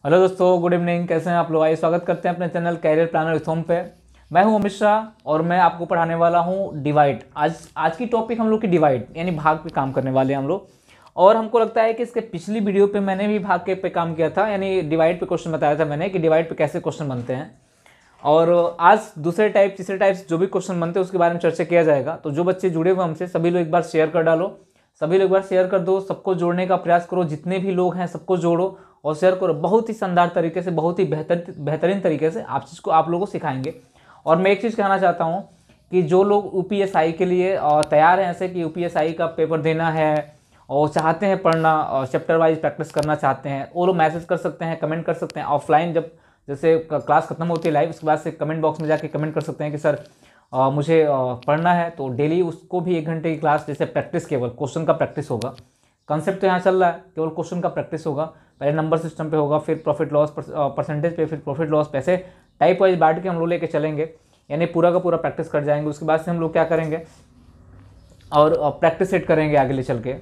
Hello दोस्तों, good evening. कैसे हैं आप लोग? आइए स्वागत करते हैं अपने channel career planner with home पे। मैं हूं अमित शाह और मैं आपको पढ़ाने वाला हूं डिवाइड। आज की टॉपिक हम लोग की डिवाइड यानी भाग पे काम करने वाले हैं हम लोग। और हमको लगता है कि इसके पिछली वीडियो पे मैंने भी भाग के पे काम किया था, यानी डिवाइड पे क्वेश्चन बताया था मैंने कि डिवाइड पे कैसे क्वेश्चन बनते हैं। और आज दूसरे टाइप तीसरे टाइप जो भी क्वेश्चन बनते हैं उसके बारे में चर्चा किया जाएगा। तो जो बच्चे जुड़े हुए हमसे सभी लोग एक बार शेयर कर डालो, सभी लोग एक बार शेयर कर दो, सबको जोड़ने का प्रयास करो। जितने भी लोग हैं सबको जोड़ो और शेयर करो। बहुत ही शानदार तरीके से, बहुत ही बेहतरीन तरीके से आप लोगों को सिखाएंगे। और मैं एक चीज़ कहना चाहता हूँ कि जो लोग यूपीएसआई के लिए तैयार हैं, ऐसे कि यूपीएसआई का पेपर देना है और चाहते हैं पढ़ना और चैप्टर वाइज प्रैक्टिस करना चाहते हैं, वो लोग मैसेज कर सकते हैं, कमेंट कर सकते हैं। ऑफलाइन जब जैसे क्लास खत्म होती है लाइव, उसके बाद से कमेंट बॉक्स में जाके कमेंट कर सकते हैं कि सर मुझे पढ़ना है। तो डेली उसको भी 1 घंटे की क्लास, जैसे प्रैक्टिस, केवल क्वेश्चन का प्रैक्टिस होगा। कंसेप्ट तो यहाँ चल रहा है, केवल क्वेश्चन का प्रैक्टिस होगा। पहले नंबर सिस्टम पे होगा, फिर प्रॉफिट लॉस परसेंटेज पे, फिर प्रॉफिट लॉस पैसे टाइप वाइज बांट के हम लोग लेके चलेंगे, यानी पूरा का पूरा प्रैक्टिस कर जाएंगे। उसके बाद से हम लोग क्या करेंगे और प्रैक्टिस सेट करेंगे आगे ले चल के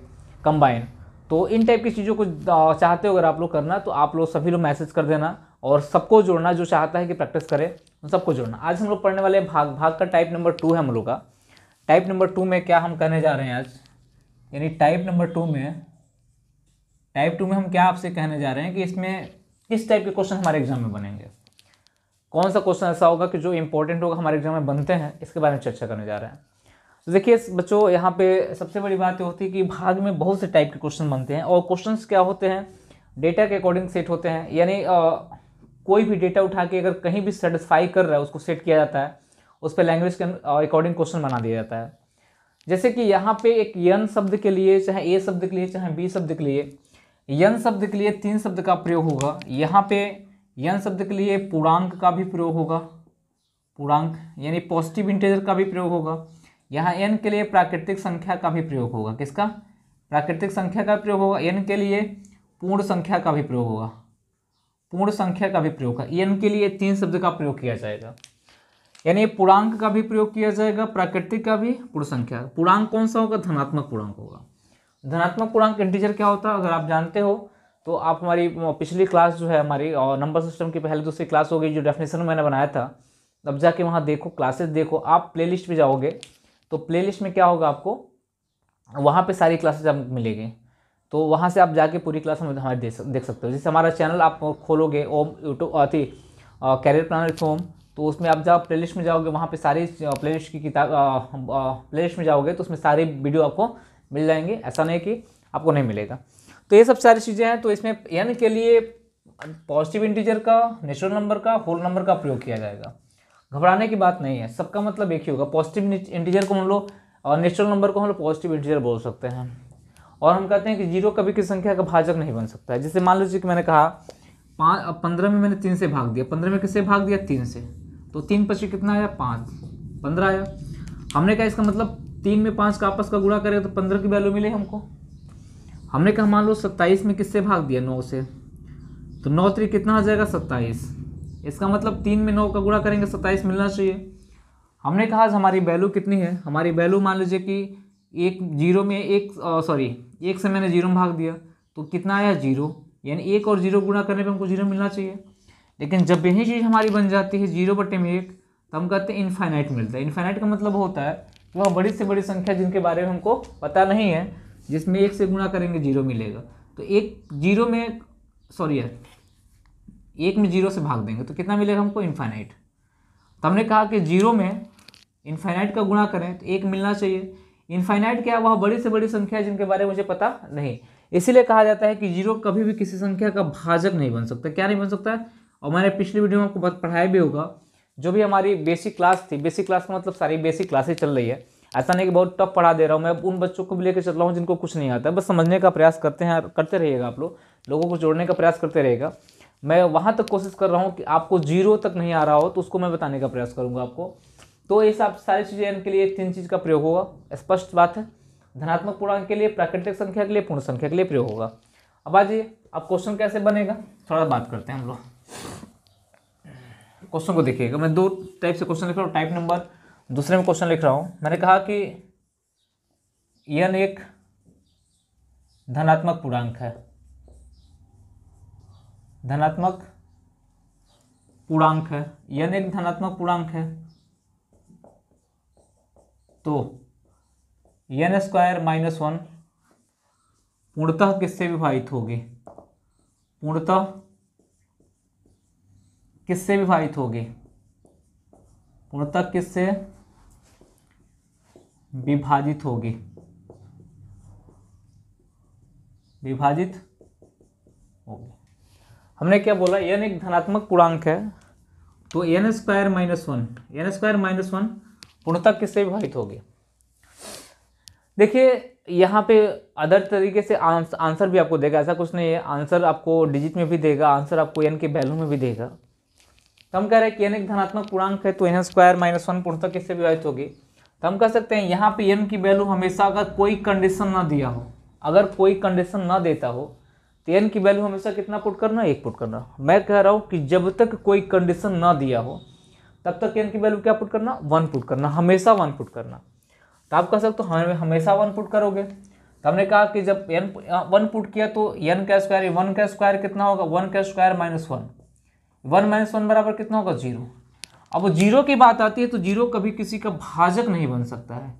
कंबाइन। तो इन टाइप की चीज़ों को चाहते हो अगर आप लोग करना, तो आप लोग सभी लोग मैसेज कर देना और सबको जोड़ना। जो चाहता है कि प्रैक्टिस करे उन सबको जोड़ना। आज हम लोग पढ़ने वाले भाग भाग का टाइप नंबर 2 है हम लोग का। टाइप नंबर 2 में क्या हम कहने जा रहे हैं आज, यानी टाइप नंबर 2 में हम क्या आपसे कहने जा रहे हैं कि इसमें इस टाइप के क्वेश्चन हमारे एग्जाम में बनेंगे। कौन सा क्वेश्चन ऐसा होगा कि जो इंपॉर्टेंट होगा, हमारे एग्जाम में बनते हैं, इसके बारे में चर्चा करने जा रहे हैं। तो देखिए बच्चों, यहाँ पे सबसे बड़ी बात ये होती है कि भाग में बहुत से टाइप के क्वेश्चन बनते हैं। और क्वेश्चंस क्या होते हैं, डेटा के अकॉर्डिंग सेट होते हैं। यानी कोई भी डेटा उठा के अगर कहीं भी सेटिस्फाई कर रहा है उसको सेट किया जाता है, उस पर लैंग्वेज के अकॉर्डिंग क्वेश्चन बना दिया जाता है। जैसे कि यहाँ पे एक यन शब्द के लिए, चाहे ए शब्द के लिए, चाहे बी शब्द के लिए, यन शब्द के लिए 3 शब्द का प्रयोग होगा। यहाँ पे यन शब्द के लिए पूर्णांक का भी प्रयोग होगा, पूर्णांक यानी पॉजिटिव इंटीजर का भी प्रयोग होगा। यहाँ एन के लिए प्राकृतिक संख्या का भी प्रयोग होगा। किसका? प्राकृतिक संख्या का प्रयोग होगा। एन के लिए पूर्ण संख्या का भी प्रयोग होगा, पूर्ण संख्या का भी प्रयोग होगा। एन के लिए 3 शब्द का प्रयोग किया जाएगा, यानी पूर्णांक का भी प्रयोग किया जाएगा, प्राकृतिक का भी, पूर्ण संख्या। पूर्णांक कौन सा होगा? धनात्मक पूर्णांक होगा। धनात्मक पूर्णांक इंटीजर क्या होता है अगर आप जानते हो तो आप हमारी पिछली क्लास जो है हमारी और नंबर सिस्टम की पहले दूसरी क्लास हो गई, जो डेफिनेशन मैंने बनाया था, तब जाके वहाँ देखो, क्लासेस देखो। आप प्लेलिस्ट पे जाओगे तो प्लेलिस्ट में क्या होगा, आपको वहाँ पे सारी क्लासेस आपको मिलेगी। तो वहाँ से आप जाके पूरी क्लास में हमारे देख सकते हो। जैसे हमारा चैनल आप खोलोगे ओम यूट्यूब आती कैरियर प्लानर विथ होम, तो उसमें आप जब प्लेलिस्ट में जाओगे वहाँ पे सारी प्लेलिस्ट की किताब, प्लेलिस्ट में जाओगे तो उसमें सारी वीडियो आपको मिल जाएंगे। ऐसा नहीं कि आपको नहीं मिलेगा। तो ये सब सारी चीज़ें हैं। तो इसमें एन के लिए पॉजिटिव इंटीजर का, नेचुरल नंबर का, होल नंबर का प्रयोग किया जाएगा। घबराने की बात नहीं है, सबका मतलब एक ही होगा। पॉजिटिव इंटीजर को हम लोग और नेचुरल नंबर को हम लोग पॉजिटिव इंटीजर बोल सकते हैं। और हम कहते हैं कि जीरो कभी किसी संख्या का भाजक नहीं बन सकता है। जैसे मान लीजिए कि मैंने कहा 15 में मैंने 3 से भाग दिया, 15 में किससे भाग दिया? 3 से। तो 3 पची कितना आया? 5, 15 आया। हमने कहा इसका मतलब 3 में 5 का आपस का गुणा करेगा तो 15 की वैल्यू मिले हमको। हमने कहा मान लो 27 में किससे भाग दिया? 9 से। तो 9 3 कितना आ जाएगा? 27। इसका मतलब 3 में 9 का गुणा करेंगे 27 मिलना चाहिए। हमने कहा हमारी वैल्यू कितनी है? हमारी वैल्यू मान लीजिए कि एक से मैंने 0 में भाग दिया तो कितना आया? 0। यानी 1 और 0 गुणा करने पे हमको 0 मिलना चाहिए। लेकिन जब यही चीज़ हमारी बन जाती है 0/1, तो हम कहते हैं इनफाइनाइट मिलता है। इनफाइनाइट का मतलब होता है वह बड़ी से बड़ी संख्या जिनके बारे में हमको पता नहीं है, जिसमें 1 से गुणा करेंगे 0 मिलेगा। तो 1 में 0 से भाग देंगे तो कितना मिलेगा हमको? इनफाइनाइट। तो हमने कहा कि 0 में इनफाइनाइट का गुणा करें तो 1 मिलना चाहिए। इनफाइनाइट क्या है? वह बड़ी से बड़ी संख्या जिनके बारे में मुझे पता नहीं। इसीलिए कहा जाता है कि 0 कभी भी किसी संख्या का भाजक नहीं बन सकता। क्या नहीं बन सकता है? और मैंने पिछली वीडियो में आपको पढ़ाया भी होगा, जो भी हमारी बेसिक क्लास थी, बेसिक क्लास का मतलब सारी बेसिक क्लासेज चल रही है। ऐसा नहीं कि बहुत टफ पढ़ा दे रहा हूँ, मैं उन बच्चों को भी लेकर चल रहा हूँ जिनको कुछ नहीं आता है। बस समझने का प्रयास करते रहिएगा। आप लोगों को जोड़ने का प्रयास करते रहेगा। मैं वहाँ तक कोशिश कर रहा हूँ कि आपको 0 तक नहीं आ रहा हो तो उसको मैं बताने का प्रयास करूँगा आपको। तो ये सब सारी चीज़ें इनके लिए 3 चीज़ का प्रयोग होगा, स्पष्ट बात है। धनात्मक पूर्णांक के लिए, प्राकृतिक संख्या के लिए, पूर्ण संख्या के लिए प्रयोग होगा। अब आ जाइए, अब क्वेश्चन कैसे बनेगा थोड़ा बात करते हैं हम लोग। क्वेश्चन को देखिएगा, मैं 2 टाइप से क्वेश्चन लिख रहा हूँ। टाइप नंबर दूसरे में क्वेश्चन लिख रहा हूँ। मैंने कहा कि यन एक धनात्मक पूर्णांक है, धनात्मक पूर्णांक है, n एक धनात्मक पूर्णांक है, तो n स्क्वायर माइनस 1 पूर्णतः किससे विभाजित होगी, पूर्णतः किससे विभाजित होगी, पूर्णतः किससे विभाजित होगी, विभाजित होगी। हमने क्या बोला, n एक धनात्मक पूर्णांक है, तो n स्क्वायर माइनस 1 पूर्णतः किससे विभाजित होगी। देखिए यहाँ पे अदर तरीके से आंसर भी आपको देगा, ऐसा कुछ नहीं है, आंसर आपको डिजिट में भी देगा, आंसर आपको n के वैल्यू में भी देगा। तो हम कह रहे हैं कि n एक धनात्मक पूर्णांक है, तो n स्क्वायर माइनस 1 पूर्णतः किससे विभाजित होगी। तो हम कह सकते हैं यहाँ पे n की वैल्यू हमेशा, अगर कोई कंडीशन ना दिया हो, अगर कोई कंडीशन ना देता हो, तो n की वैल्यू हमेशा कितना पुट करना, 1 पुट करना। मैं कह रहा हूँ कि जब तक कोई कंडीशन ना दिया हो तब तक n की वैल्यू क्या पुट करना, 1 पुट करना, हमेशा 1 पुट करना। तो आप कह सकते हो हमेशा 1 पुट करोगे। तो हमने कहा कि जब n 1 पुट किया तो n का स्क्वायर, 1 का स्क्वायर कितना होगा, 1 का स्क्वायर माइनस 1, 1 माइनस 1 बराबर कितना होगा, 0। अब जीरो की बात आती है तो जीरो कभी किसी का भाजक नहीं बन सकता है,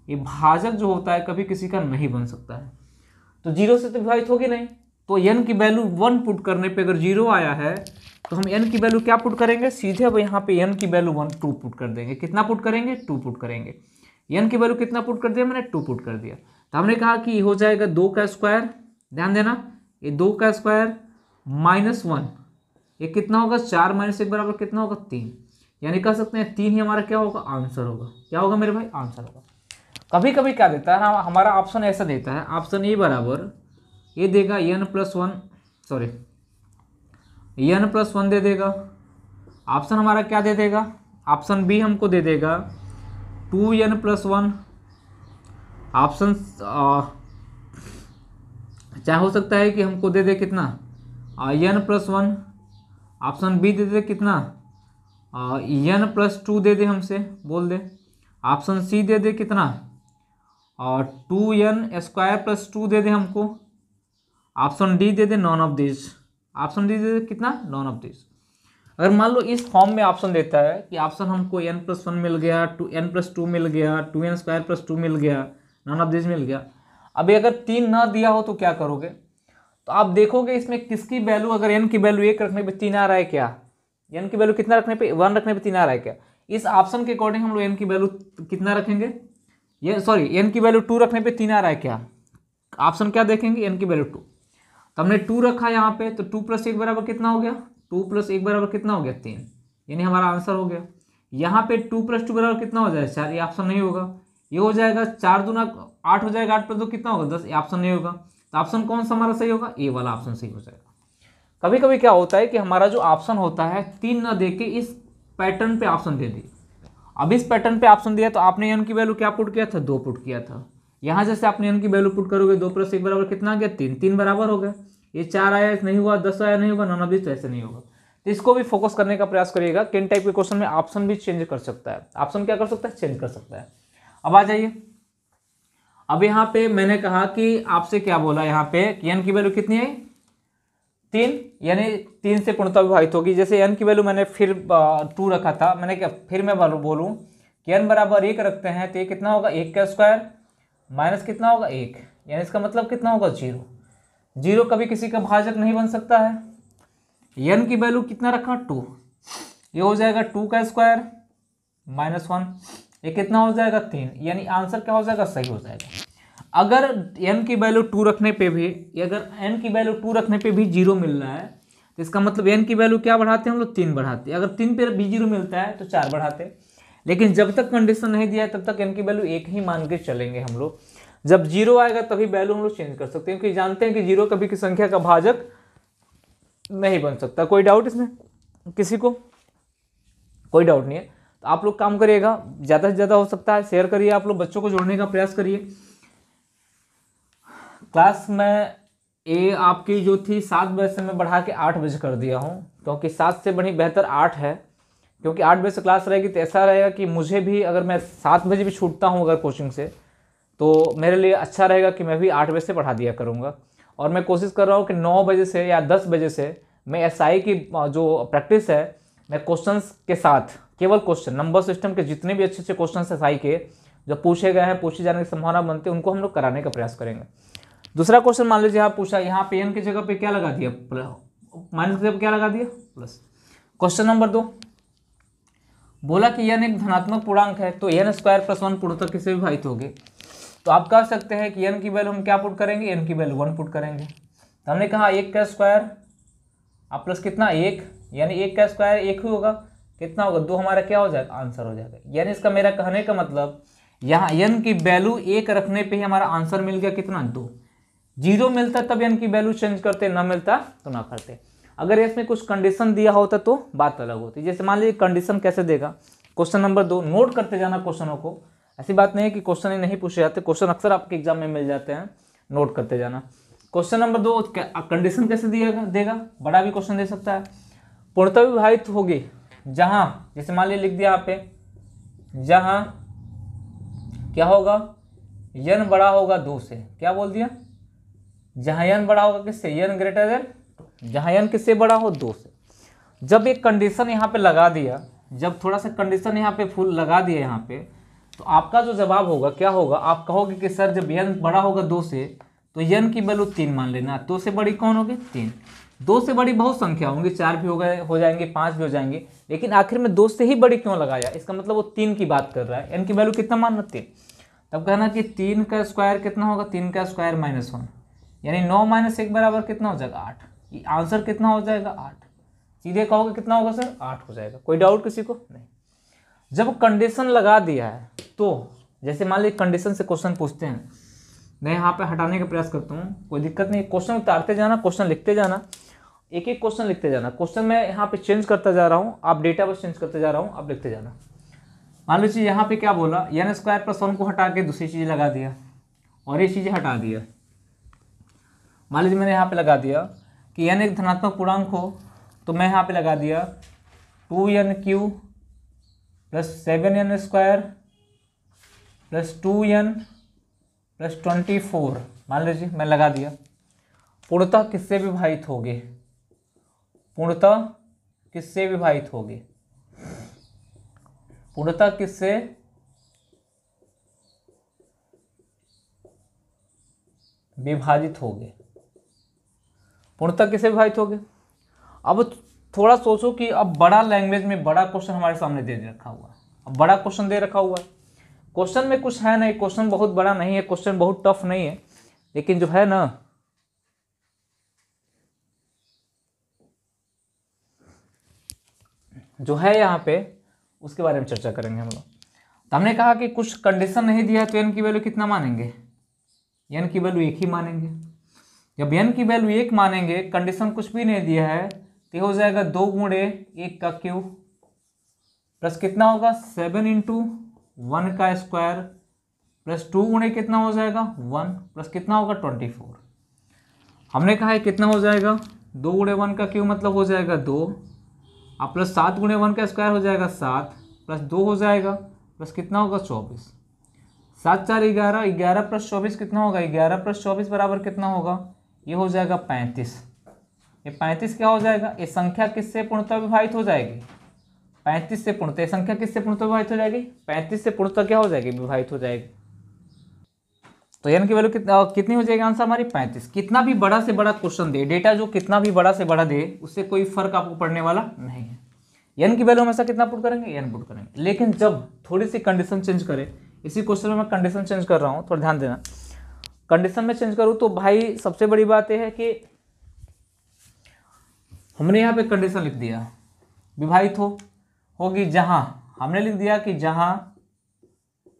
ये भाजक जो होता है कभी किसी का नहीं बन सकता है, तो जीरो से तो विभाजित होगी नहीं। तो n की वैल्यू 1 पुट करने पे अगर जीरो आया है तो हम n की वैल्यू क्या पुट करेंगे, सीधे अब यहाँ पे n की वैल्यू 2 पुट कर देंगे। कितना पुट करेंगे, 2 पुट करेंगे। n की वैल्यू कितना पुट कर दिया मैंने, 2 पुट कर दिया। तो हमने कहा कि हो जाएगा 2 का स्क्वायर, ध्यान देना ये 2 का स्क्वायर माइनस 1, ये कितना होगा, 4 माइनस 1 बराबर कितना होगा, 3। यानी कह सकते हैं 3 ही हमारा क्या होगा, आंसर होगा। क्या होगा मेरे भाई, आंसर होगा। कभी कभी क्या देता है हमारा ऑप्शन ऐसा देता है, ऑप्शन ए बराबर ये देगा n plus 1, sorry n plus 1 दे देगा। ऑप्शन हमारा क्या दे देगा, ऑप्शन बी हमको दे देगा 2n प्लस 1। ऑप्शन चाहे हो सकता है कि हमको दे दे कितना, n प्लस 1। ऑप्शन बी दे दे कितना, n प्लस 2 दे दे, हमसे बोल दे। ऑप्शन सी दे दे कितना, 2n स्क्वायर प्लस 2 दे दे हमको। ऑप्शन डी दे दे none of this, option D दे दे कितना, नॉन ऑफ दिस। अगर मान लो इस फॉर्म में ऑप्शन देता है कि ऑप्शन हमको n प्लस 1 मिल गया, n प्लस 2 मिल गया, 2n स्क्वायर प्लस 2 मिल गया, नॉन ऑफ दिस मिल गया। अभी अगर 3 ना दिया हो तो क्या करोगे, तो आप देखोगे इसमें किसकी वैल्यू, अगर n की वैल्यू 1 रखने पे 3 आ रहा है क्या, n की वैल्यू कितना रखने पे, 1 रखने पे 3 आ रहा है क्या। इस ऑप्शन के अकॉर्डिंग हम लोग n की वैल्यू कितना रखेंगे, ये सॉरी n की वैल्यू 2 रखने पे 3 आ रहा है क्या, ऑप्शन क्या देखेंगे, n की वैल्यू 2। तो हमने 2 रखा यहाँ पे, तो 2 प्लस 1 बराबर कितना हो गया, 2 प्लस 1 बराबर कितना हो गया, 3, यानी हमारा आंसर हो गया। यहाँ पे 2 प्लस 2 बराबर कितना हो जाएगा, 4, ये ऑप्शन नहीं होगा। ये हो जाएगा 4 दूना 8 हो जाएगा, 8 प्लस 2 कितना होगा, 10, ये ऑप्शन नहीं होगा। तो ऑप्शन कौन सा हमारा सही होगा, ए वाला ऑप्शन सही हो जाएगा। कभी कभी क्या होता है कि हमारा जो ऑप्शन होता है 3 ना दे के इस पैटर्न पे ऑप्शन दे दी। अब इस पैटर्न पे ऑप्शन दिया तो आपने n की वैल्यू क्या पुट किया था, 2 पुट किया था। यहाँ जैसे आपने n की वैल्यू पुट करोगे, 2 प्लस 1 बराबर कितना आ गया, 3, 3 बराबर हो गया। ये 4 आया नहीं हुआ, 10 आया नहीं होगा, नॉन ऑफ दिस, तो ऐसे नहीं होगा। तो इसको भी फोकस करने का प्रयास करिएगा कि इन टाइप के क्वेश्चन में ऑप्शन भी चेंज कर सकता है, ऑप्शन क्या कर सकता है, चेंज कर सकता है। अब आ जाइए, अब यहाँ पे मैंने कहा कि आपसे क्या बोला, यहाँ पे n की वैल्यू कितनी है, 3, यानी 3 से पूर्णतः विभाजित होगी। जैसे n की वैल्यू मैंने फिर 2 रखा था, मैंने क्या फिर मैं बोलूँ कि n बराबर 1 रखते हैं तो ये कितना होगा, 1 का स्क्वायर माइनस कितना होगा, 1, यानी इसका मतलब कितना होगा, 0। 0 कभी किसी का भाजक नहीं बन सकता है। n की वैल्यू कितना रखा, 2, ये हो जाएगा 2 का स्क्वायर माइनस 1, ये कितना हो जाएगा, 3, यानी आंसर क्या हो जाएगा, सही हो जाएगा। अगर n की वैल्यू 2 रखने पे भी, अगर n की वैल्यू 2 रखने पे भी 0 मिल रहा है तो इसका मतलब n की वैल्यू क्या बढ़ाते हैं हम लोग, 3 बढ़ाते हैं। अगर 3 पे भी 0 मिलता है तो 4 बढ़ाते हैं। लेकिन जब तक कंडीशन नहीं दिया है तब तक n की वैल्यू 1 ही मान के चलेंगे हम लोग। जब 0 आएगा तभी वैल्यू हम लोग चेंज कर सकते हैं, क्योंकि जानते हैं कि 0 कभी की संख्या का भाजक नहीं बन सकता। कोई डाउट इसमें किसी को, कोई डाउट नहीं है। तो आप लोग काम करिएगा, ज़्यादा से ज़्यादा हो सकता है शेयर करिए, आप लोग बच्चों को जोड़ने का प्रयास करिए। क्लास में ये आपकी जो थी 7 बजे से मैं बढ़ा के 8 बजे कर दिया हूँ, क्योंकि 7 से बड़ी बेहतर 8 है। क्योंकि 8 बजे से क्लास रहेगी तो ऐसा रहेगा कि मुझे भी, अगर मैं 7 बजे भी छूटता हूँ अगर कोचिंग से, तो मेरे लिए अच्छा रहेगा कि मैं भी 8 बजे से पढ़ा दिया करूँगा। और मैं कोशिश कर रहा हूँ कि 9 बजे से या 10 बजे से मैं एसआई की जो प्रैक्टिस है मैं क्वेश्चंस के साथ, केवल क्वेश्चन नंबर सिस्टम के जितने भी अच्छे अच्छे क्वेश्चन एसआई के जो पूछे गए हैं, पूछे जाने की संभावना बनती है, उनको हम लोग कराने का प्रयास करेंगे। दूसरा क्वेश्चन मान लीजिए आप पूछा, यहाँ पे एन की जगह पे क्या लगा दिया, माइनस की जगह क्या लगा दिया, प्लस। क्वेश्चन नंबर 2 बोला कि एन एक धनात्मक पूर्णांक है तो एन स्क्वायर प्लस 1 पूर्णतः किससे विभाजित होगी। तो आप कह सकते हैं कि एन की वैल्यू हम क्या पुट करेंगे, एन की वैल्यू 1 पुट करेंगे। तो हमने कहा 1 का स्क्वायर आप प्लस कितना 1, यानी 1 का स्क्वायर 1 ही होगा, कितना होगा 2, हमारा क्या हो जाएगा, आंसर हो जाएगा। यानी इसका मेरा कहने का मतलब यहाँ एन की वैल्यू 1 रखने पे ही हमारा आंसर मिल गया कितना, 2। 0 मिलता तब एन की वैल्यू चेंज करते, ना मिलता तो ना करते। अगर इसमें कुछ कंडीशन दिया होता तो बात अलग होती। जैसे मान लीजिए कंडीशन कैसे देगा, क्वेश्चन नंबर 2 नोट करते जाना क्वेश्चनों को, ऐसी बात नहीं है कि क्वेश्चन ही नहीं पूछे जाते, क्वेश्चन अक्सर आपके एग्जाम में मिल जाते हैं, नोट करते जाना। क्वेश्चन नंबर 2 कंडीशन कैसे देगा, बड़ा भी क्वेश्चन दे सकता है। पूर्णतः विभाजित होगी जहां, जैसे मान लीजिए लिख दिया यहाँ पे, जहां क्या होगा, n बड़ा होगा 2 से, क्या बोल दिया, जहां n बड़ा होगा किससे, n ग्रेटर देन, जहां n किससे बड़ा हो, 2 से। जब एक कंडीशन यहाँ पे लगा दिया, जब थोड़ा सा कंडीशन यहाँ पे फुल लगा दिया यहाँ पे, तो आपका जो जवाब होगा क्या होगा, आप कहोगे कि सर जब n बड़ा होगा 2 से तो n की वैल्यू 3 मान लेना। 2 से बड़ी कौन होगी, 3। 2 से बड़ी बहुत संख्या होंगी, 4 भी हो जाएंगे, 5 भी हो जाएंगे, लेकिन आखिर में 2 से ही बड़ी क्यों लगाया, इसका मतलब वो 3 की बात कर रहा है। n की वैल्यू कितना मानना, 3। तब कहना कि 3 का स्क्वायर कितना होगा, 3 का स्क्वायर -1, यानी 9 - 1 बराबर कितना हो जाएगा, 8। आंसर कितना हो जाएगा, 8। सीधे कहोगे कितना होगा सर, 8 हो जाएगा। कोई डाउट किसी को नहीं। जब कंडीशन लगा दिया है तो जैसे मान लीजिए कंडीशन से क्वेश्चन पूछते हैं, मैं यहाँ पे हटाने का प्रयास करता हूँ, कोई दिक्कत नहीं, क्वेश्चन उतारते जाना, क्वेश्चन लिखते जाना, एक एक क्वेश्चन लिखते जाना। क्वेश्चन मैं यहाँ पे चेंज करता जा रहा हूँ, आप डेटा बस चेंज करते जा रहा हूँ, आप लिखते जाना। मान लीजिए यहाँ पे क्या बोला, n स्क्वायर प्लस 1 को हटा के दूसरी चीज़ लगा दिया और ये चीज़ें हटा दिया। मान लीजिए मैंने यहाँ पे लगा दिया कि n एक धनात्मक पूर्णांक हो, तो मैं यहाँ पे लगा दिया 2n³ plus 7n square plus 2n plus 24, मान लीजिए मैं लगा दिया। पूर्णतः किससे विभाजित होगे, पूर्णतः किससे विभाजित होगे, पूर्णतः किससे विभाजित होगे, पूर्णतः किससे विभाजित होगे। अब थोड़ा सोचो कि अब बड़ा लैंग्वेज में बड़ा क्वेश्चन हमारे सामने दे रखा हुआ है, अब बड़ा क्वेश्चन दे रखा हुआ है, क्वेश्चन में कुछ है नहीं, क्वेश्चन बहुत बड़ा नहीं है, क्वेश्चन बहुत टफ नहीं है, लेकिन जो है ना, जो है यहाँ पे उसके बारे में चर्चा करेंगे हम लोग। तो हमने कहा कि कुछ कंडीशन नहीं दिया तो n की वैल्यू कितना मानेंगे, n की वैल्यू 1 ही मानेंगे। जब n की वैल्यू 1 मानेंगे, कंडीशन कुछ भी नहीं दिया है, तो हो जाएगा 2 × 1 का क्यूब प्लस कितना होगा 7 × 1 का स्क्वायर प्लस 2 × कितना हो जाएगा 1 प्लस कितना होगा 24। हमने कहा है कितना हो जाएगा 2 × 1 का क्यूब मतलब हो जाएगा 2 और प्लस 7 × 1 का स्क्वायर हो जाएगा 7 प्लस 2 हो जाएगा प्लस कितना होगा 24। 7 4 11, 11 प्लस 24 कितना होगा, 11 प्लस 24 बराबर कितना होगा, ये हो जाएगा 35। ये 35 क्या हो जाएगा, ये संख्या किससे पूर्णतः विभाजित हो जाएगी, 35 से पूर्णतः, ये संख्या किससे पूर्णतः विभाजित हो जाएगी, 35 से पूर्णतः क्या हो जाएगी, विभाजित हो जाएगी। तो n की वैल्यू कितनी हो जाएगी, आंसर हमारी 35। कितना भी बड़ा से बड़ा क्वेश्चन दे, डेटा जो कितना भी बड़ा से बड़ा दे, उससे कोई फर्क आपको पड़ने वाला नहीं है। n की वैल्यू हमेशा कितना पुट करेंगे, n पुट करेंगे। लेकिन जब थोड़ी सी कंडीशन चेंज करें, इसी क्वेश्चन में मैं कंडीशन चेंज कर रहा हूँ, थोड़ा ध्यान देना, कंडीशन में चेंज करूँ तो भाई सबसे बड़ी बात यह है कि हमने यहाँ पे कंडीशन लिख दिया विभाजित होगी जहां, हमने लिख दिया कि जहां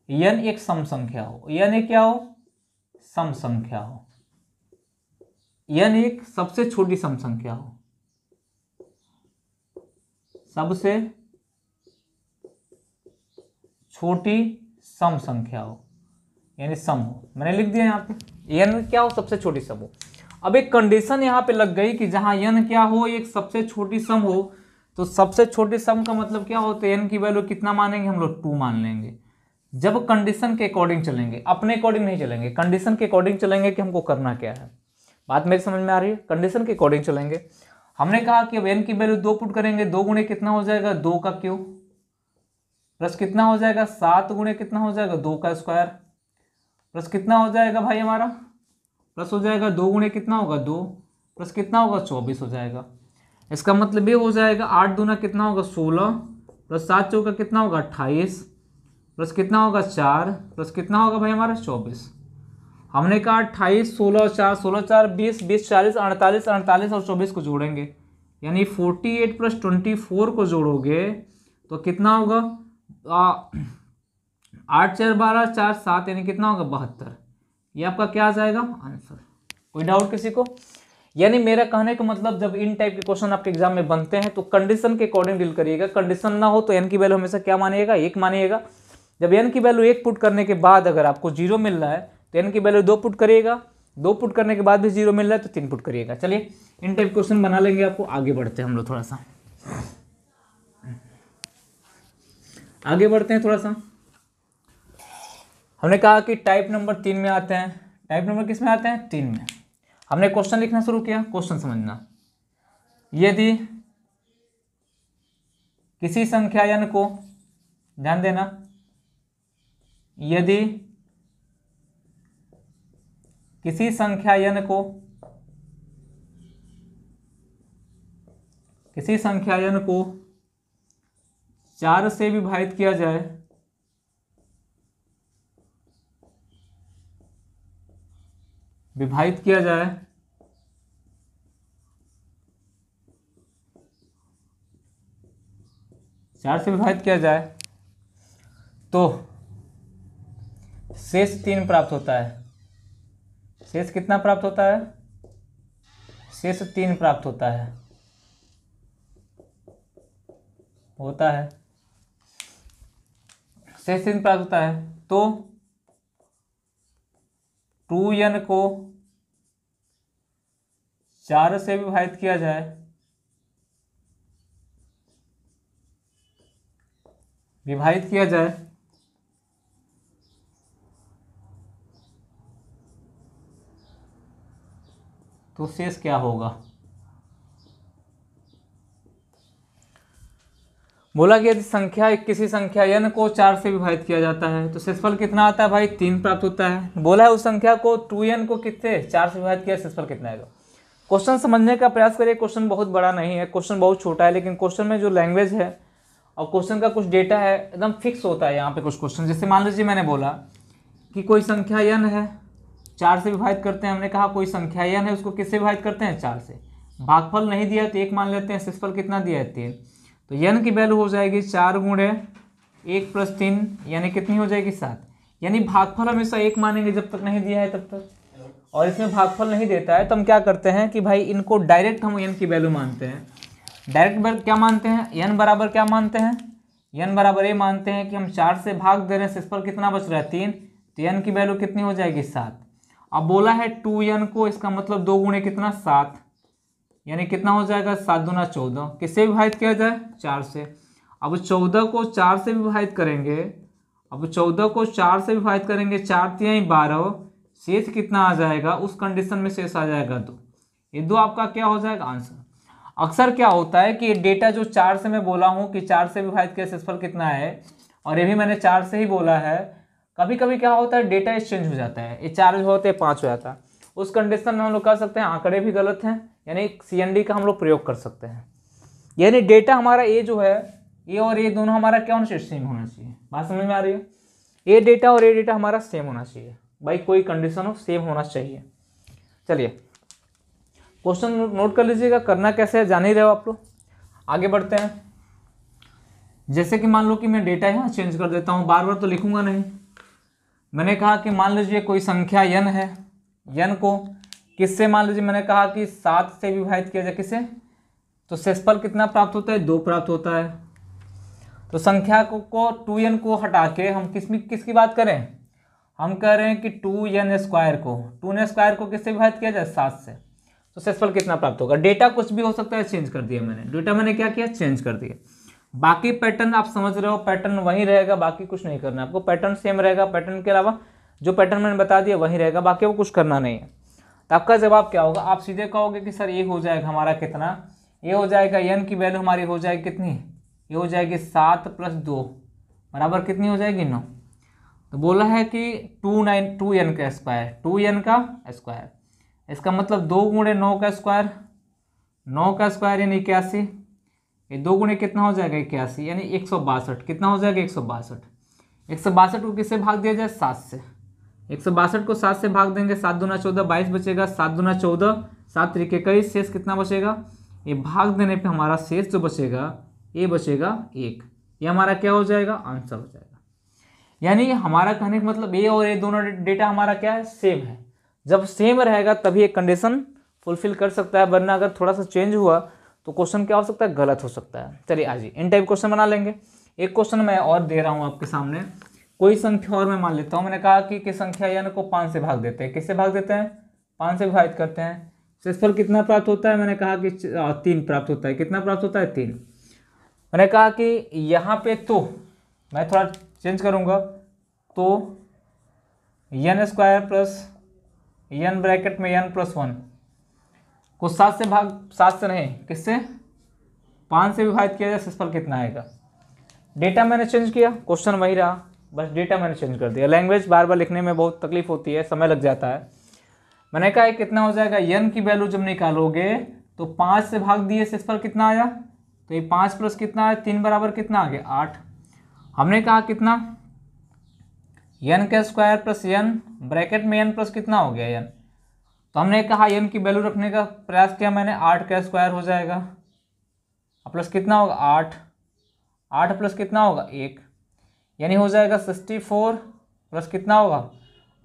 n एक सम संख्या हो, n एक क्या हो, सम संख्या हो, n एक सबसे छोटी सम संख्या हो, सबसे छोटी सम संख्या हो, यानी सम हो। मैंने लिख दिया यहाँ पे n क्या हो, सबसे छोटी सम हो। अब एक कंडीशन यहाँ पे लग गई कि जहां n क्या हो, एक सबसे छोटी सम हो, तो सबसे छोटी सम का मतलब क्या होता है, n की वैल्यू कितना मानेंगे हम लोग, 2 मान लेंगे। जब कंडीशन के अकॉर्डिंग चलेंगे, अपने अकॉर्डिंग नहीं चलेंगे, कंडीशन के अकॉर्डिंग चलेंगे कि हमको करना क्या है। बात मेरी समझ में आ रही है, कंडीशन के अकॉर्डिंग चलेंगे। हमने कहा कि अब n की वैल्यू 2 पुट करेंगे, 2 गुणे कितना हो जाएगा 2 का क्यूब, प्लस कितना हो जाएगा 7 गुणे कितना हो जाएगा 2 का स्क्वायर, प्लस कितना हो जाएगा भाई हमारा, प्लस हो जाएगा 2 गुणे कितना होगा 2, प्लस कितना होगा 24 हो जाएगा। इसका मतलब ये हो जाएगा 8 दूना कितना होगा 16, प्लस 7 चौका कितना होगा 28, प्लस कितना होगा 4, प्लस कितना होगा भाई हमारा 24। हमने कहा 28 16 और 4, 16 4 20, 20 40 48, 48 और 24 को जोड़ेंगे, यानी 48 प्लस 24 को जोड़ोगे तो कितना होगा 8 4 12 4 7, यानी कितना होगा 72। ये आपका क्या आ जाएगा आंसर। कोई डाउट किसी को? यानी मेरा कहने का मतलब जब इन टाइप के क्वेश्चन आपके एग्जाम में बनते हैं तो कंडीशन के अकॉर्डिंग डील करिएगा। कंडीशन ना हो तो n की वैल्यू हमेशा क्या मानिएगा 1 मानिएगा। जब n की वैल्यू 1 पुट करने के बाद अगर आपको 0 मिल रहा है तो n की वैल्यू 2 पुट करिएगा, 2 पुट करने के बाद भी 0 मिल रहा है तो 3 पुट करिएगा। चलिए इन टाइप क्वेश्चन बना लेंगे, आपको आगे बढ़ते हैं हम लोग, थोड़ा सा आगे बढ़ते हैं थोड़ा सा। हमने कहा कि टाइप नंबर 3 में आते हैं। टाइप नंबर किस में आते हैं 3 में। हमने क्वेश्चन लिखना शुरू किया, क्वेश्चन समझना। यदि किसी संख्या n को, ध्यान देना, यदि किसी संख्या n को, किसी संख्या n को 4 से विभाजित किया जाए, विभाजित किया जाए चार से विभाजित किया जाए तो शेष 3 प्राप्त होता है। शेष कितना प्राप्त होता है? शेष 3 प्राप्त होता है, होता है शेष 3 प्राप्त होता है। तो 2n को 4 से विभाजित किया जाए, विभाजित किया जाए तो शेष क्या होगा? बोला कि यदि संख्या किसी संख्या n को 4 से विभाजित किया जाता है तो शेषफल कितना आता है भाई 3 प्राप्त होता है। बोला है उस संख्या को 2n को कितने 4 से विभाजित किया, शेषफल कितना आएगा। क्वेश्चन समझने का प्रयास करिए। क्वेश्चन बहुत बड़ा नहीं है, क्वेश्चन बहुत छोटा है, लेकिन क्वेश्चन में जो लैंग्वेज है और क्वेश्चन का कुछ डेटा है एकदम फिक्स होता है यहाँ पे कुछ क्वेश्चन। जैसे मान लीजिए मैंने बोला कि कोई संख्या n है, 4 से विभाजित करते हैं। हमने कहा कोई संख्या n है, उसको किससे विभाजित करते हैं 4 से। भागफल नहीं दिया तो 1 मान लेते हैं, शेषफल कितना दिया है 3। तो n की वैल्यू हो जाएगी 4 गुणे 1 प्लस 3, यानी कितनी हो जाएगी 7। यानी भागफल हमेशा 1 मानेंगे जब तक नहीं दिया है तब तक। और इसमें भागफल नहीं देता है तो हम क्या करते हैं कि भाई इनको डायरेक्ट हम n की वैल्यू मानते हैं। डायरेक्ट क्या मानते हैं? n बराबर क्या मानते हैं? n बराबर ये मानते हैं कि हम 4 से भाग दे रहे हैं, शेषफल कितना बच रहा है 3, तो n की वैल्यू कितनी हो जाएगी 7। अब बोला है 2n को, इसका मतलब 2 गुणे कितना 7, यानी कितना हो जाएगा 7 दूना 14। किससे विभाजित किया जाए 4 से। अब 14 को 4 से विभाजित करेंगे, अब 14 को 4 से विभाजित करेंगे, 4 3 12, शेष कितना आ जाएगा? उस कंडीशन में शेष आ जाएगा 2। ये 2 आपका क्या हो जाएगा आंसर। अक्सर क्या होता है कि डेटा जो 4 से मैं बोला हूँ कि 4 से विभाजित किया शेषफल कितना है, और ये भी मैंने 4 से ही बोला है, कभी कभी क्या होता है डेटा एक्सचेंज हो जाता है, ये 4 जो होते हैं 5 हो जाता है। उस कंडीशन में हम लोग कह सकते हैं आंकड़े भी गलत हैं, यानी CND का हम लोग प्रयोग कर सकते हैं। यानी डेटा हमारा ये जो है, ये और ये दोनों हमारा क्या होना चाहिए? सेम होना चाहिए। बात समझ में आ रही है? ये डेटा और ये डेटा हमारा सेम होना चाहिए भाई, कोई कंडीशन हो सेम होना चाहिए। चलिए क्वेश्चन नोट कर लीजिएगा, करना कैसे है जान ही रहे हो आप लोग। आगे बढ़ते हैं। जैसे कि मान लो कि मैं डेटा यहाँ चेंज कर देता हूँ, बार बार तो लिखूंगा नहीं। मैंने कहा कि मान लीजिए कोई संख्या n है, n को किससे, मान लीजिए मैंने कहा कि 7 से विभाजित किया जाए, किसे, तो शेषफल कितना प्राप्त होता है 2 प्राप्त होता है। तो संख्या को 2n को हटा के हम किसकी बात करें? हम कह रहे हैं कि 2n स्क्वायर को, 2n स्क्वायर को किससे विभाजित किया जाए 7 से, तो शेषफल कितना प्राप्त होगा। डेटा कुछ भी हो सकता है, चेंज कर दिया मैंने, डेटा मैंने क्या किया चेंज कर दिया। बाकी पैटर्न आप समझ रहे हो, पैटर्न वही रहेगा, बाकी कुछ नहीं करना आपको, पैटर्न सेम रहेगा। पैटर्न के अलावा जो पैटर्न मैंने बता दिया वही रहेगा, बाकी वो कुछ करना नहीं है। तो आपका जवाब क्या होगा? आप सीधे कहोगे कि सर ये हो जाएगा हमारा कितना, ये हो जाएगा n की वैल्यू हमारी हो जाएगी कितनी, ये हो जाएगी 7 + 2 बराबर कितनी हो जाएगी 9। तो बोला है कि 2n का स्क्वायर, 2n का स्क्वायर, इसका मतलब 2 × 9 का स्क्वायर, 9 का स्क्वायर यानी 81, ये 2 × कितना हो जाएगा 81 यानी 162, कितना हो जाएगा 162। 162 को किससे भाग दिया जाए 7 से, 162 को 7 से भाग देंगे, 7 दूना 14 22 बचेगा, 7 दूना 14 7 त्रिक 21, शेष कितना बचेगा, ये भाग देने पे हमारा शेष जो बचेगा ये बचेगा 1, ये हमारा क्या हो जाएगा आंसर हो जाएगा। यानी हमारा कहने का मतलब ये और ये दोनों डेटा हमारा क्या है सेम है, जब सेम रहेगा तभी एक कंडीशन फुलफिल कर सकता है, वरना अगर थोड़ा सा चेंज हुआ तो क्वेश्चन क्या हो सकता है गलत हो सकता है। चलिए आज इन टाइप क्वेश्चन बना लेंगे। एक क्वेश्चन मैं और दे रहा हूँ आपके सामने, कोई संख्या और मैं मान लेता हूँ, मैंने कहा कि संख्या n को 5 से भाग देते हैं, किससे भाग देते हैं 5 से विभाजित करते हैं, शेषफल कितना प्राप्त होता है, मैंने कहा कि 3 प्राप्त होता है, कितना प्राप्त होता है 3। मैंने कहा कि यहाँ पे तो मैं थोड़ा चेंज करूँगा, तो n² प्लस n ब्रैकेट में n + 1 को 7 से भाग, 7 से नहीं किससे 5 से विभाजित किया जाए, शेषफल कितना आएगा। डेटा मैंने चेंज किया, क्वेश्चन वही रहा, बस डेटा मैंने चेंज कर दिया। लैंग्वेज बार बार लिखने में बहुत तकलीफ होती है, समय लग जाता है। मैंने कहा कितना हो जाएगा n की वैल्यू जब निकालोगे तो 5 से भाग दिए, शेषफल कितना आया, तो ये 5 + कितना है 3 बराबर कितना आ गया 8। हमने कहा कितना n² प्लस n ब्रैकेट में n प्लस कितना हो गया n, तो हमने कहा n की वैल्यू रखने का प्रयास किया मैंने, 8 का स्क्वायर हो जाएगा प्लस कितना होगा 8, 8 प्लस कितना होगा 1, यानी हो जाएगा 64 प्लस कितना होगा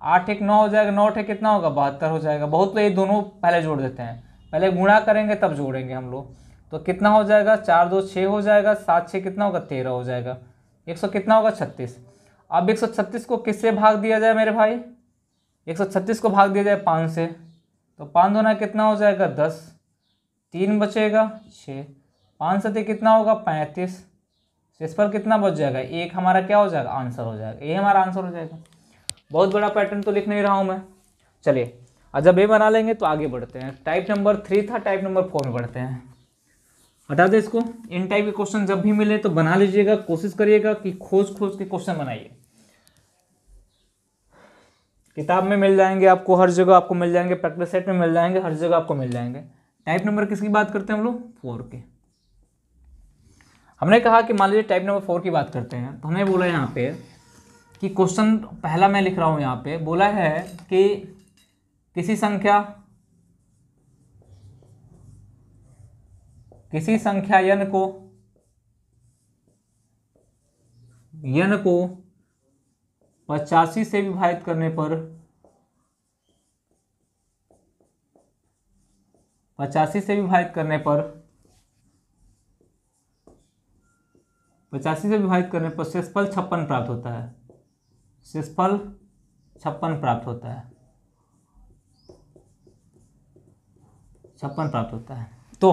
8 1 9 हो जाएगा, 9 8 कितना होगा 72 हो जाएगा। बहुत तो ये दोनों पहले जोड़ देते हैं, पहले गुणा करेंगे तब जोड़ेंगे हम लोग, तो कितना हो जाएगा 4 2 6 हो जाएगा, 7 6 कितना होगा 13 हो जाएगा, 100 कितना होगा 36। अब 136 को किससे भाग दिया जाए मेरे भाई, 136 को भाग दिया जाए 5 से, तो 5 दूना कितना हो जाएगा 10, 3 बचेगा 6, 5 7 कितना होगा 35, शेषफल कितना बच जाएगा 1, हमारा क्या हो जाएगा आंसर हो जाएगा, ये हमारा आंसर हो जाएगा। बहुत बड़ा पैटर्न तो लिख नहीं रहा हूँ मैं। चलिए और जब ये बना लेंगे तो आगे बढ़ते हैं। टाइप नंबर 3 था, टाइप नंबर 4 में बढ़ते हैं। हटा दे इसको। इन टाइप के क्वेश्चन जब भी मिले तो बना लीजिएगा, कोशिश करिएगा कि खोज के क्वेश्चन बनाइए। किताब में मिल जाएंगे आपको, हर जगह आपको मिल जाएंगे, प्रैक्टिस सेट में मिल जाएंगे, हर जगह आपको मिल जाएंगे। टाइप नंबर किसकी बात करते हैं हम लोग 4 के। हमने कहा कि मान लीजिए टाइप नंबर 4 की बात करते हैं, तो हमने बोला यहाँ पे कि क्वेश्चन पहला मैं लिख रहा हूँ यहाँ पे, बोला है कि किसी संख्या n को 85 से विभाजित करने पर 85 से विभाजित करने पर शेषफल 56 प्राप्त होता है, शेषफल 56 प्राप्त होता है, 56 प्राप्त होता है। तो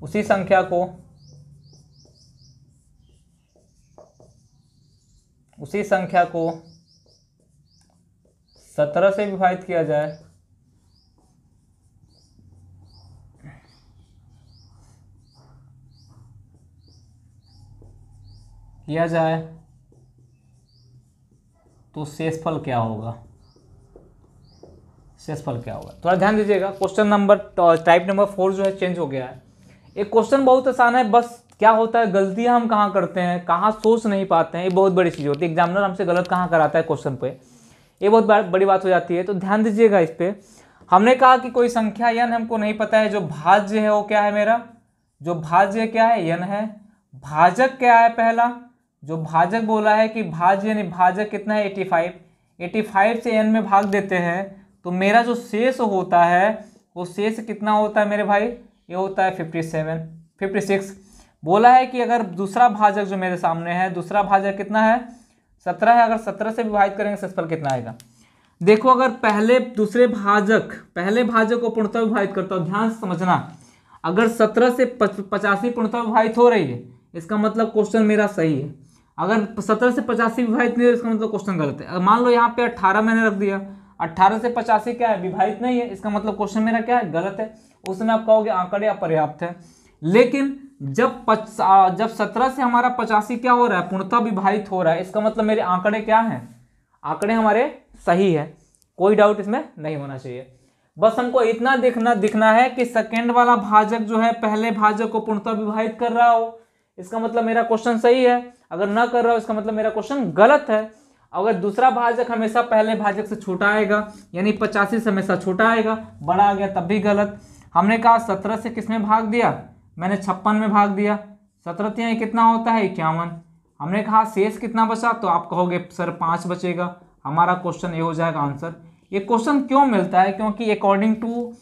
उसी संख्या को 17 से विभाजित किया जाए तो शेषफल क्या होगा, थोड़ा ध्यान दीजिएगा। क्वेश्चन नंबर टाइप नंबर 4 जो है चेंज हो गया है। एक क्वेश्चन बहुत आसान है, बस क्या होता है गलतियां हम कहाँ करते हैं, कहाँ सोच नहीं पाते हैं, ये बहुत बड़ी चीज़ होती है। एग्जामिनर हमसे गलत कहाँ कराता है क्वेश्चन पे, ये बहुत बड़ी बात हो जाती है, तो ध्यान दीजिएगा इस पे। हमने कहा कि कोई संख्या n हमको नहीं पता है, जो भाज्य है वो क्या है, मेरा जो भाज्य क्या है n है। भाजक क्या है, पहला जो भाजक बोला है कि भाज्य यानी भाजक कितना है 85 से n में भाग देते हैं, तो मेरा जो शेष होता है वो शेष कितना होता है मेरे भाई, ये होता है 56। बोला है कि अगर दूसरा भाजक जो मेरे सामने है, दूसरा भाजक कितना है 17 है, अगर 17 से विभाजित करेंगे शेषफल कितना आएगा। देखो अगर पहले भाजक को पूर्णतः विभाजित करता हूँ, ध्यान से समझना, अगर 17 से 85 पूर्णतः विभाजित हो रही है इसका मतलब क्वेश्चन मेरा सही है। अगर 17 से 85 विभाजित नहीं हो इसका मतलब क्वेश्चन गलत है। मान लो यहाँ पे 18 मैंने रख दिया, 18 से 85 क्या है, विभाजित नहीं है, इसका मतलब क्वेश्चन मेरा क्या है, गलत है। उस समय आप कहोगे आंकड़े अपर्याप्त है। लेकिन जब 17 से हमारा 85 क्या हो रहा है, पूर्णतः विभाजित हो रहा है, इसका मतलब मेरे आंकड़े क्या हैं, आंकड़े हमारे सही है, कोई डाउट इसमें नहीं होना चाहिए। बस हमको इतना दिखना है कि सेकेंड वाला भाजक जो है पहले भाजक को पूर्णतः विभाजित कर रहा हो, इसका मतलब मेरा क्वेश्चन सही है। अगर ना कर रहा हो इसका मतलब मेरा क्वेश्चन गलत है। अगर दूसरा भाजक हमेशा पहले भाजक से छोटा आएगा, यानी 85 से हमेशा छोटा आएगा, बड़ा आ गया तब भी गलत। हमने कहा 17 से किस में भाग दिया, मैंने 56 में भाग दिया, 17 यहाँ कितना होता है 51। हमने कहा शेष कितना बचा, तो आप कहोगे सर 5 बचेगा, हमारा क्वेश्चन ये हो जाएगा आंसर। ये क्वेश्चन क्यों मिलता है, क्योंकि अकॉर्डिंग टू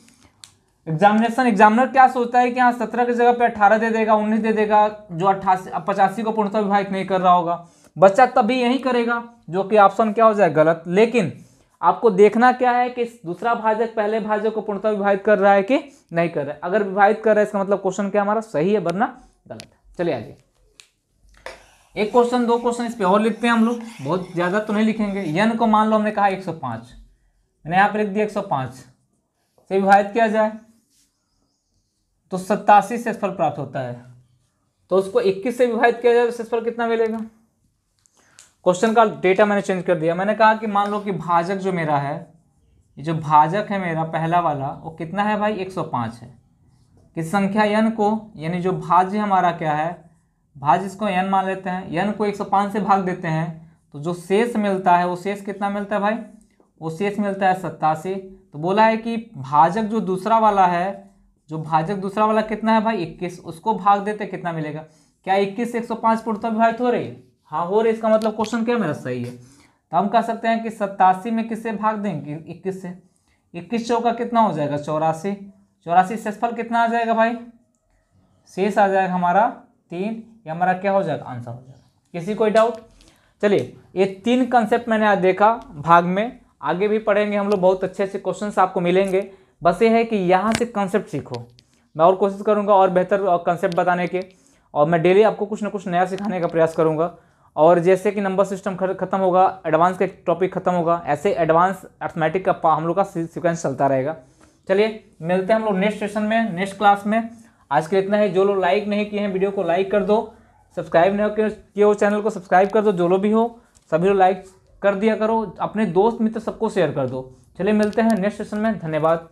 एग्जामिनर क्या सोचता है कि हाँ 17 की जगह पे 18 दे देगा, 19 दे देगा, जो 85 को पूर्णतः विभाजित नहीं कर रहा होगा, बच्चा तभी यही करेगा, जो कि ऑप्शन क्या हो जाए गलत। लेकिन आपको देखना क्या है कि दूसरा भाजक पहले भाजक को पूर्णतः विभाजित कर रहा है कि नहीं कर रहा है। अगर विभाजित कर रहा है इसका मतलब क्वेश्चन क्या हमारा सही है, वरना गलत है। चलिए आगे, एक क्वेश्चन 2 क्वेश्चन इस पे और लिखते हैं हम लोग, बहुत ज्यादा तो नहीं लिखेंगे। यन को मान लो हमने कहा 105, मैंने यहाँ पर लिख दिया 105 से विभाजित किया जाए तो 87 शेषफल प्राप्त होता है, तो उसको 21 से विभाजित किया जाए तो शेषफल कितना मिलेगा। क्वेश्चन का डेटा मैंने चेंज कर दिया। मैंने कहा कि मान लो कि भाजक जो मेरा है, ये जो भाजक है मेरा पहला वाला, वो कितना है भाई 105 है। किस संख्या n को, यानी जो भाज्य हमारा क्या है, भाज्य इसको n मान लेते हैं, n को 105 से भाग देते हैं तो जो शेष मिलता है वो शेष कितना मिलता है भाई, वो शेष मिलता है 87। तो बोला है कि भाजक जो दूसरा वाला है, जो भाजक दूसरा वाला कितना है भाई 21, उसको भाग देते कितना मिलेगा। क्या 21 से 105 पूर्णतः विभाजित हो रही है, हाँ हो रही है, इसका मतलब क्वेश्चन क्या मेरा सही है। तो हम कह सकते हैं कि 87 में किससे भाग देंगे 21 से, 21 चौका कितना हो जाएगा 84, 84 शेषफल कितना आ जाएगा भाई, शेष आ जाएगा हमारा 3, ये हमारा क्या हो जाएगा आंसर हो जाएगा। किसी कोई डाउट। चलिए ये 3 कंसेप्ट मैंने आज देखा भाग में, आगे भी पढ़ेंगे हम लोग, बहुत अच्छे अच्छे क्वेश्चंस आपको मिलेंगे। बस ये है कि यहाँ से कंसेप्ट सीखो, मैं और कोशिश करूँगा और बेहतर कंसेप्ट बताने के, और मैं डेली आपको कुछ ना कुछ नया सिखाने का प्रयास करूँगा। और जैसे कि नंबर सिस्टम खत्म होगा, एडवांस का टॉपिक खत्म होगा, ऐसे एडवांस अर्थमेटिक का हम लोग का सीक्वेंस चलता रहेगा। चलिए मिलते हैं हम लोग नेक्स्ट सेशन में, नेक्स्ट क्लास में। आज के इतना है। जो लोग लाइक नहीं किए हैं वीडियो को लाइक कर दो, सब्सक्राइब नहीं किए हो चैनल को सब्सक्राइब कर दो, जो लोग भी हो सभी लोग लाइक कर दिया करो, अपने दोस्त मित्र सबको शेयर कर दो। चलिए मिलते हैं नेक्स्ट सेशन में, धन्यवाद।